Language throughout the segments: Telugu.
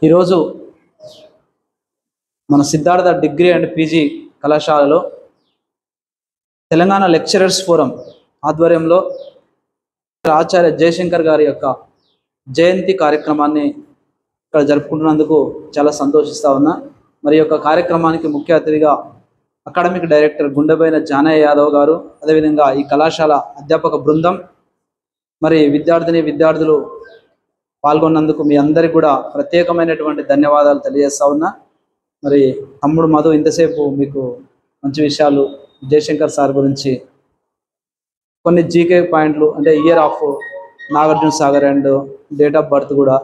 ఈరోజు మన సిద్ధార్థ డిగ్రీ అండ్ పీజీ కళాశాలలో తెలంగాణ లెక్చరర్స్ ఫోరం ఆధ్వర్యంలో ఆచార్య జయశంకర్ గారి యొక్క జయంతి కార్యక్రమాన్ని ఇక్కడ జరుపుకుంటున్నందుకు చాలా సంతోషిస్తా ఉన్నా. మరి యొక్క కార్యక్రమానికి ముఖ్య అతిథిగా అకాడమిక్ డైరెక్టర్ గుండెబోయిన జానయ్య యాదవ్ గారు, అదేవిధంగా ఈ కళాశాల అధ్యాపక బృందం, మరి విద్యార్థులు పాల్గొన్నందుకు మీ అందరికీ కూడా ప్రత్యేకమైనటువంటి ధన్యవాదాలు తెలియజేస్తా ఉన్నా. మరి తమ్ముడు మధు ఇంతసేపు మీకు మంచి విషయాలు జయశంకర్ సార్ గురించి కొన్ని జీకే పాయింట్లు, అంటే year of Nagarjuna Sagar and date of birth కూడా,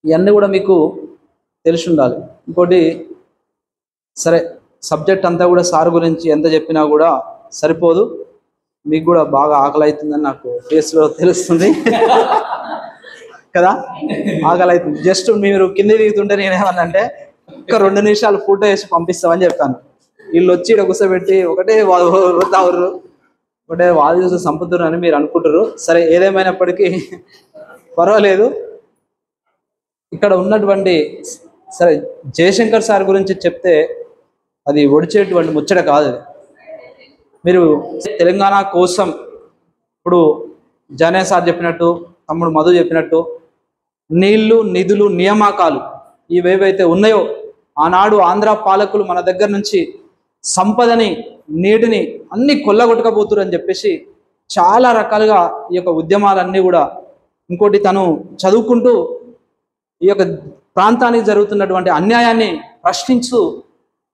ఇవన్నీ కూడా మీకు తెలిసి ఉండాలి. ఇంకోటి, సరే సబ్జెక్ట్ అంతా కూడా సార్ గురించి ఎంత చెప్పినా కూడా సరిపోదు, మీకు కూడా బాగా ఆకలి అవుతుందని నాకు ఫేస్లో తెలుస్తుంది కదా. ఆకలి అవుతుంది. జస్ట్ మీరు కింద దిగుతుంటే నేనేమన్నంటే ఒక్క 2 నిమిషాలు ఫోటో వేసి పంపిస్తామని చెప్పాను. వీళ్ళు వచ్చి ఇక్కడ కూర్చోబెట్టి ఒకటే వాళ్ళు చూసి సంపుతున్నారు అని మీరు అనుకుంటారు. సరే, ఏదేమైనప్పటికీ పర్వాలేదు. ఇక్కడ ఉన్నటువంటి సరే జయశంకర్ సార్ గురించి చెప్తే అది ఒడిచేటువంటి ముచ్చట కాదు. మీరు తెలంగాణ కోసం ఇప్పుడు జానయ్య సార్ చెప్పినట్టు, తమ్ముడు మధు చెప్పినట్టు, నీళ్లు, నిధులు, నియామకాలు ఇవేవైతే ఉన్నాయో, ఆనాడు ఆంధ్ర పాలకులు మన దగ్గర నుంచి సంపదని, నీటిని అన్ని కొల్లగొట్టకపోతురు అని చెప్పేసి చాలా రకాలుగా ఈ యొక్క ఉద్యమాలన్నీ కూడా, ఇంకోటి తను చదువుకుంటూ ఈ యొక్క ప్రాంతానికి జరుగుతున్నటువంటి అన్యాయాన్ని ప్రశ్నించు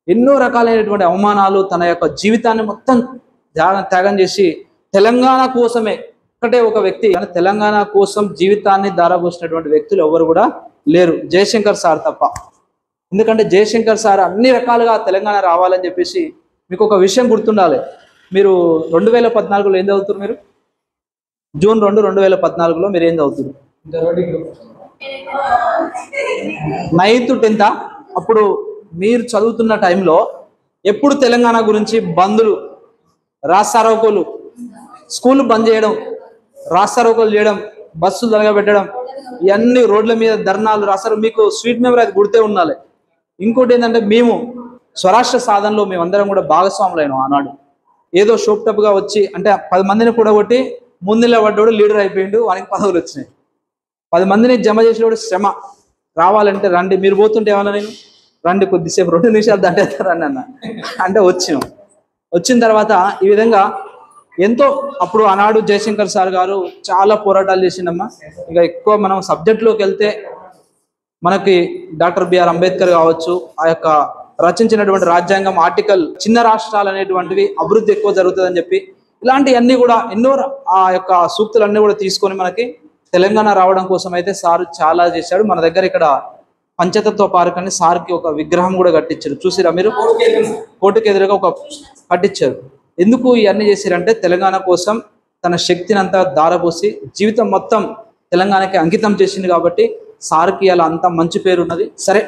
ఎన్నో రకాలైనటువంటి అవమానాలు, తన యొక్క జీవితాన్ని మొత్తం త్యాగం చేసి తెలంగాణ కోసమే, ఒకటే ఒక వ్యక్తి తెలంగాణ కోసం జీవితాన్ని ధారపోసినటువంటి వ్యక్తులు ఎవరు కూడా లేరు, జయశంకర్ సార్ తప్ప. ఎందుకంటే జయశంకర్ సార్ అన్ని రకాలుగా తెలంగాణ రావాలని చెప్పేసి, మీకు ఒక విషయం గుర్తుండాలి. మీరు 2014లో ఏం చదువుతున్నారు? మీరు జూన్ 2, 2014లో మీరు ఏం చదువుతున్నారు? 9th 10th. అప్పుడు మీరు చదువుతున్న టైంలో ఎప్పుడు తెలంగాణ గురించి బందులు, రాస్తారోకోలు, స్కూల్ బంద్ చేయడం, రాస్తారోకోలు చేయడం, బస్సులు తరగబెట్టడం, ఇవన్నీ రోడ్ల మీద ధర్నాలు రాస్తారు. మీకు స్వీట్ మెమరీ అది గుర్తే ఉండాలి. ఇంకోటి ఏంటంటే, మేము స్వరాష్ట్ర సాధనలో మేమందరం కూడా భాగస్వాములైనాం. ఆనాడు ఏదో షోప్టప్గా వచ్చి, అంటే 10 మందిని కూడగొట్టి ముందులో పడ్డాడు లీడర్ అయిపోయిండు, వానికి పదవులు వచ్చినాయి. 10 మందిని జమ చేసేవాడు శ్రమ. రావాలంటే రండి, మీరు పోతుంటే ఏమన్నా నేను రండి కొద్దిసేపు 2 నిమిషాలు దండేస్తారని అన్న. అంటే వచ్చిన తర్వాత ఈ విధంగా ఎంతో, అప్పుడు ఆనాడు జయశంకర్ సార్ గారు చాలా పోరాటాలు చేసిండమ్మా. ఇక ఎక్కువ మనం సబ్జెక్ట్లోకి వెళ్తే మనకి డాక్టర్ బిఆర్ అంబేద్కర్ కావచ్చు, ఆ యొక్క రచించినటువంటి రాజ్యాంగం ఆర్టికల్, చిన్న రాష్ట్రాలు అనేటువంటివి అభివృద్ధి ఎక్కువ జరుగుతుందని చెప్పి, ఇలాంటివన్నీ కూడా ఎన్నో ఆ యొక్క సూక్తులన్నీ కూడా తీసుకొని మనకి తెలంగాణ రావడం కోసం అయితే సారు చాలా చేశాడు. మన దగ్గర ఇక్కడ పంచతత్వ పార్క్ అని సార్కి ఒక విగ్రహం కూడా కట్టించారు. చూసిరా మీరు? కోర్టుకు ఎదురుగా ఒక కట్టించారు. ఎందుకు ఇవన్నీ చేశారంటే, తెలంగాణ కోసం తన శక్తిని అంతా ధారపోసి జీవితం మొత్తం తెలంగాణకి అంకితం చేసింది కాబట్టి సార్కి అలా అంత మంచి పేరు ఉన్నది. సరే.